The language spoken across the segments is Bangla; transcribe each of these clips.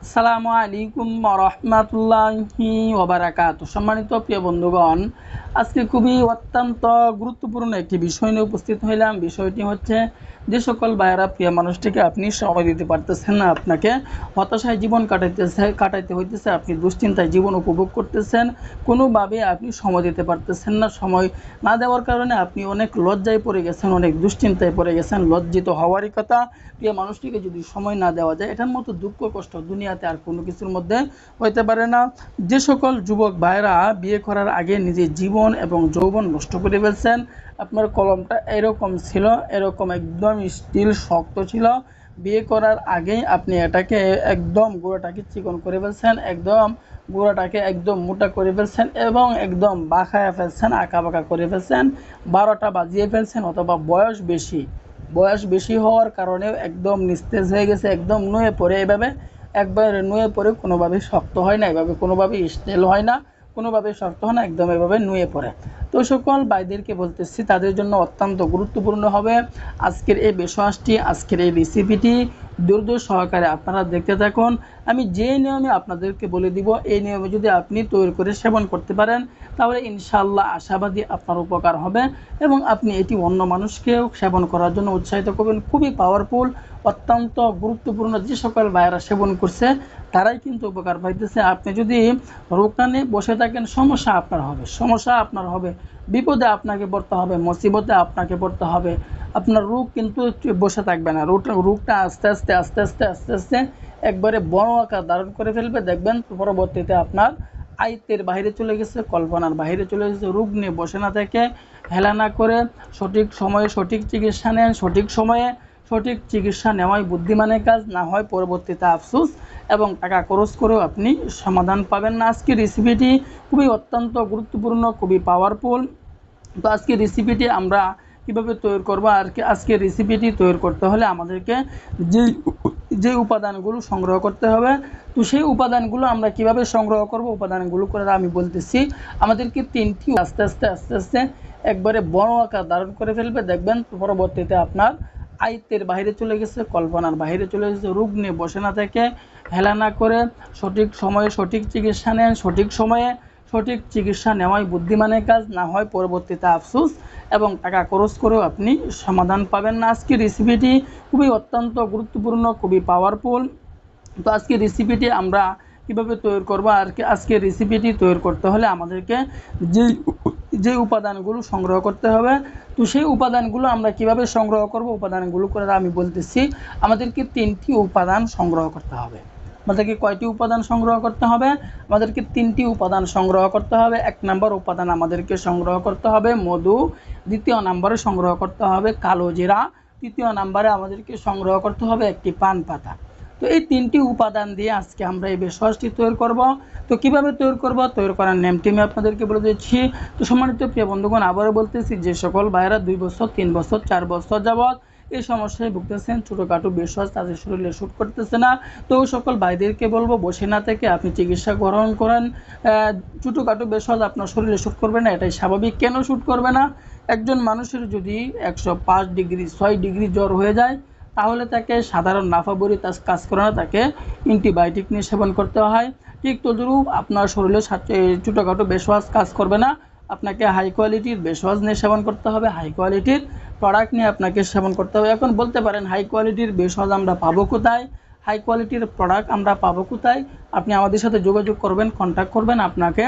আসসালামু আলাইকুম রহমতুল্লাহি ওবারাকাতুহু। সম্মানিত প্রিয় বন্ধুগণ, আজকে খুবই অত্যন্ত গুরুত্বপূর্ণ একটি বিষয় নিয়ে উপস্থিত হইলাম। বিষয়টি হচ্ছে, যে সকল ভাইয়েরা প্রিয় মানুষটিকে আপনি সময় দিতে পারতেছেন না, আপনাকে হতাশায় জীবন কাটাইতে হইতেছে, আপনি দুশ্চিন্তায় জীবন উপভোগ করতেছেন, কোনোভাবে আপনি সময় দিতে পারতেছেন না। সময় না দেওয়ার কারণে আপনি অনেক লজ্জায় পড়ে গেছেন, অনেক দুশ্চিন্তায় পড়ে গেছেন। লজ্জিত হওয়ারই কথা। প্রিয় মানুষটিকে যদি সময় না দেওয়া যায়, এটার মতো দুঃখ কষ্ট দুনিয়াতে আর কোনো কিছুর মধ্যে হইতে পারে না। যে সকল যুবক ভাইরা বিয়ে করার আগে নিজের জীবন এবং যৌবন নষ্ট করে ফেলছেন, আপনার কলমটা এরকম ছিল, এরকম একদম স্টিল শক্ত ছিল, বিয়ে করার আগেই আপনি এটাকে একদম গোড়াটাকে চিকন করে ফেলছেন, একদম গোড়াটাকে একদম মোটা করে ফেলছেন এবং একদম বাঁকায়া ফেলছেন, আঁকা বাঁকা করে ফেলছেন, 12টা বাজিয়ে ফেলছেন, অথবা বয়স বেশি হওয়ার কারণেও একদম নিস্তেজ হয়ে গেছে, একদম নুয়ে পড়ে, এভাবে একবার নুয়ে পড়ে কোনোভাবে শক্ত হয় না, এভাবে কোনোভাবে স্টেল হয় না, কোনোভাবে শক্ত হয় না, একদম এভাবে নুয়ে পড়ে। তো সকল ভাইদেরকে বলতেছি, তাদের জন্য অত্যন্ত গুরুত্বপূর্ণ হবে আজকের এই বিষয়টি, আজকের এই রেসিপিটি। ধৈর্য সহকারে আপনারা দেখতে থাকুন। আমি যে নিয়মে আপনাদেরকে বলে দিব, এই নিয়মে যদি আপনি তৈরি করে সেবন করতে পারেন, তাহলে ইনশাআল্লাহ আশাবাদী আপনার উপকার হবে এবং আপনি এটি অন্য মানুষকেও সেবন করার জন্য উৎসাহিত করবেন। খুবই পাওয়ারফুল, অত্যন্ত গুরুত্বপূর্ণ। যে সকল ভাইয়েরা সেবন করছে তারাই কিন্তু উপকার পাইতেছে। আপনি যদি রোগটা নিয়ে বসে থাকেন, সমস্যা আপনার হবে, বিপদে আপনাকে পড়তে হবে, মুসিবতে আপনাকে পড়তে হবে। আপনার রোগ কিন্তু বসে থাকবে না, রোগটা আস্তে আস্তে আস্তে আস্তে আস্তে আস্তে একবারে বড় আকার ধারণ করে ফেলবে। দেখবেন পরবর্তীতে আপনার আয়ত্তের বাইরে চলে গেছে, কল্পনার বাইরে চলে গেছে। রোগ নিয়ে বসে না থেকে, হেলা না করে সঠিক সময়ে সঠিক চিকিৎসা নেন। সঠিক সময়ে সঠিক চিকিৎসা নেওয়াই বুদ্ধিমানের কাজ, না হয় পরবর্তীতে আফসোস এবং টাকা খরচ করেও আপনি সমাধান পাবেন না। আজকের রেসিপিটি খুবই অত্যন্ত গুরুত্বপূর্ণ, খুবই পাওয়ারফুল। তো আজকের রেসিপিটি আমরা কীভাবে তৈরি করবো, আর কি আজকের রেসিপিটি তৈরি করতে হলে আমাদেরকে যে উপাদানগুলো সংগ্রহ করতে হবে, তো সেই উপাদানগুলো আমরা কিভাবে সংগ্রহ করব, উপাদানগুলো করে আমি বলতেছি। আমাদেরকে তিনটি আস্তে আস্তে আস্তে আস্তে একবারে বড় আকার ধারণ করে ফেলবে। দেখবেন পরবর্তীতে আপনার আয়ত্তের বাইরে চলে গেছে, কল্পনার বাইরে চলে গেছে। রোগ নিয়ে বসে না থেকে, হেলা না করে সঠিক সময়ে সঠিক চিকিৎসা নেন। সঠিক সময়ে সঠিক চিকিৎসা নেওয়াই বুদ্ধিমানের কাজ, না হয় পরবর্তীতে আফসোস এবং টাকা খরচ করেও আপনি সমাধান পাবেন না। আজকের রেসিপিটি খুবই অত্যন্ত গুরুত্বপূর্ণ, খুবই পাওয়ারফুল। তো আজকের রেসিপিটি আমরা কীভাবে তৈরি করবো, আর কি আজকের রেসিপিটি তৈরি করতে হলে আমাদেরকে যে উপাদানগুলো সংগ্রহ করতে হবে, তো সেই উপাদানগুলো আমরা কিভাবে সংগ্রহ করব, উপাদানগুলো করে আমি বলতেছি। আমাদেরকে তিনটি উপাদান সংগ্রহ করতে হবে। আমাদেরকে কয়টি উপাদান সংগ্রহ করতে হবে? আমাদেরকে তিনটি উপাদান সংগ্রহ করতে হবে। 1 নম্বর উপাদান আমাদেরকে সংগ্রহ করতে হবে মধু, 2য় নম্বরে সংগ্রহ করতে হবে কালো জিরা, 3য় নম্বরে আমাদেরকে সংগ্রহ করতে হবে একটি পান পাতা। তো এই তিনটি উপাদান দিয়ে আজকে আমরা এই ভেষজটি তৈরি করব। তো কিভাবে তৈরি করব, তৈরি করার নিয়মটি আমি আপনাদেরকে বলে দিচ্ছি। তো সম্মানিত প্রিয় বন্ধুগণ, আবারও বলতেছি, যে সকল ভাইয়েরা 2 বছর 3 বছর 4 বছর যাবৎ এই সমস্যায় ভুগতেছেন, ছোটোখাটো ভেষজ তাদের শরীরে শ্যুট করতেছে না, তো সকল ভাইদেরকে বলবো, বসে না থেকে আপনি চিকিৎসা গ্রহণ করেন। ছোটোখাটো ভেষজ আপনার শরীরে শ্যুট করবে না, এটাই স্বাভাবিক। কেন শ্যুট করবে না? একজন মানুষের যদি 105 ডিগ্রি 6 ডিগ্রি জ্বর হয়ে যায়, তাহলে তাকে সাধারণ নাফা বড়ি কাজ করে না, তাকে অ্যান্টিবায়োটিক নিয়ে সেবন করতে হয়। ঠিক তদ্রূপ আপনার শরীরে ছোটোখাটো ভেষজ কাজ করবে না, আপনাকে হাই কোয়ালিটির ভেষজ নিয়ে সেবন করতে হবে, হাই কোয়ালিটির প্রোডাক্ট নিয়ে আপনাকে সেবন করতে হবে। এখন বলতে পারেন, হাই কোয়ালিটির ভেষজ আমরা পাবো কোথায়, হাই কোয়ালিটির প্রোডাক্ট আমরা পাবো কোথায়? আপনি আমাদের সাথে যোগাযোগ করবেন, কন্ট্যাক্ট করবেন, আপনাকে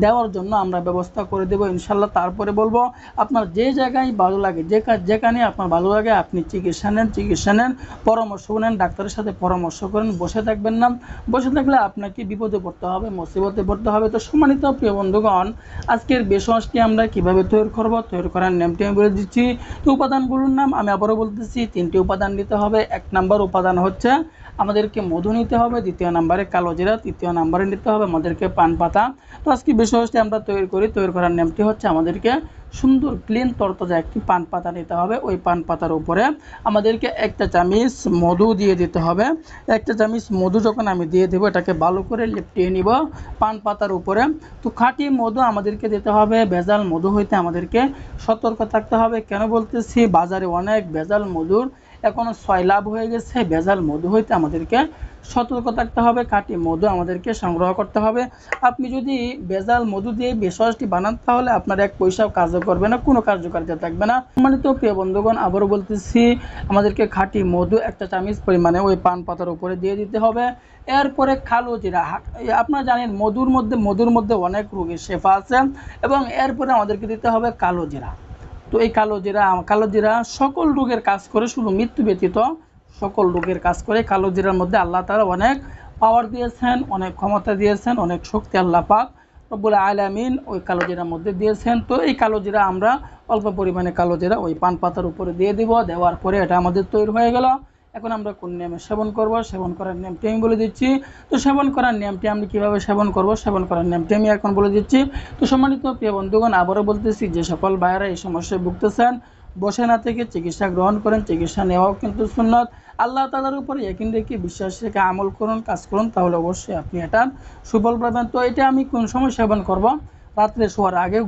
দেওয়ার জন্য আমরা ব্যবস্থা করে দেবো ইনশাল্লাহ। তারপরে বলবো, আপনার যে জায়গায় ভালো লাগে, যেখানে আপনার ভালো লাগে আপনি চিকিৎসা নেন, পরামর্শ নেন, ডাক্তারের সাথে পরামর্শ করেন। বসে থাকবেন না, বসে থাকলে আপনাকে বিপদে পড়তে হবে, মুসিবতে পড়তে হবে। তো সম্মানিত প্রিয় বন্ধুগণ, আজকের ভেষজটি আমরা কিভাবে তৈরি করব, তৈরি করার নিয়মটি আমি বলে দিচ্ছি। তো উপাদানগুলোর নাম আমি আবারও বলতেছি, 3টি উপাদান নিতে হবে। 1 নম্বর উপাদান হচ্ছে আমাদেরকে মধু নিতে হবে, 2য় নম্বরে কালো জিরা, 3য় নম্বরে নিতে হবে আমাদেরকে পান পাতা। তো আজকে ভেষজটি আমরা তৈরি করার নিয়মটি হচ্ছে, আমাদেরকে সুন্দর ক্লিন তরতাজা একটি পান পাতা নিতে হবে। ওই পান পাতার উপরে আমাদেরকে 1 চামচ মধু দিয়ে দিতে হবে। 1 চামচ মধু যখন আমি দিয়ে দেবো, এটাকে ভালো করে লেপটিয়ে নিব পান পাতার উপরে। তো খাঁটি মধু আমাদেরকে দিতে হবে, ভেজাল মধু হইতে আমাদেরকে সতর্ক থাকতে হবে। কেন বলতেছি? বাজারে অনেক ভেজাল মধুর এখন সয়লাভ হয়ে গেছে, ভেজাল মধু হইতে আমাদেরকে সতর্ক থাকতে হবে, খাঁটি মধু আমাদেরকে সংগ্রহ করতে হবে। আপনি যদি ভেজাল মধু দিয়ে ভেষজটি বানান তাহলে আপনার এক পয়সাও কাজও করবে না, কোনো কার্যকারিতা থাকবে না। সম্মানিত প্রিয় বন্ধুগণ, আবারও বলতেছি, আমাদেরকে খাঁটি মধু 1 চা চামচ পরিমাণে ওই পান পাতার উপরে দিয়ে দিতে হবে। এরপরে কালো জিরা, আপনারা জানেন মধুর মধ্যে অনেক রোগের শেফা আছে, এবং এরপরে আমাদেরকে দিতে হবে কালো জিরা। তো এই কালো জিরা সকল রোগের কাজ করে, শুধু মৃত্যু ব্যতীত সকল রোগের কাজ করে। কালো জিরার মধ্যে আল্লাহ তাআলা অনেক পাওয়ার দিয়েছেন, অনেক ক্ষমতা দিয়েছেন, অনেক শক্তি আল্লাহ পাক রব্বুল আলামিন ওই কালো জিরার মধ্যে দিয়েছেন। তো এই কালো জিরা আমরা অল্প পরিমাণে কালো জিরা ওই পান পাতার উপরে দিয়ে দিব। দেওয়ার পরে এটা আমাদের তৈরি হয়ে গেল। এখন আমরা কোন নিয়মে সেবন করব, সেবন করার নিয়মটি আমি বলে দিচ্ছি। তো সেবন করার নিয়মটি আমি কীভাবে সেবন করব, সেবন করার নিয়মটি আমি এখন বলে দিচ্ছি। তো সম্মানিত প্রিয় বন্ধুগণ, আবারও বলতেছি, যে সকল ভাইয়েরা এই সমস্যায় ভুগতেছেন, বসে না থেকে চিকিৎসা গ্রহণ করেন। চিকিৎসা নেওয়াও কিন্তু সুন্নত। আল্লাহ তাআলার উপরে ইয়াকিন রেখে, বিশ্বাস রেখে আমল করুন, কাজ করুন, তাহলে অবশ্যই আপনি এটার সুফল পাবেন। তো এটা আমি কোন সময় সেবন করব? রাত্রে শোয়ার আগে,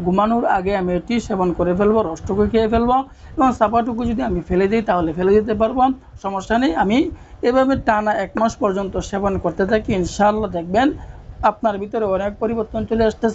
ঘুমানোর আগে আমি এটি সেবন করে ফেলবো, রসটুকু খেয়ে ফেলবো, এবং চাপাটুকু যদি আমি ফেলে দিই তাহলে ফেলে দিতে পারবো, সমস্যা নেই। আমি এভাবে টানা 1 মাস পর্যন্ত সেবন করতে থাকি, ইনশাআল্লাহ দেখবেন আপনার ভিতরে অনেক পরিবর্তন চলে আসতেছে।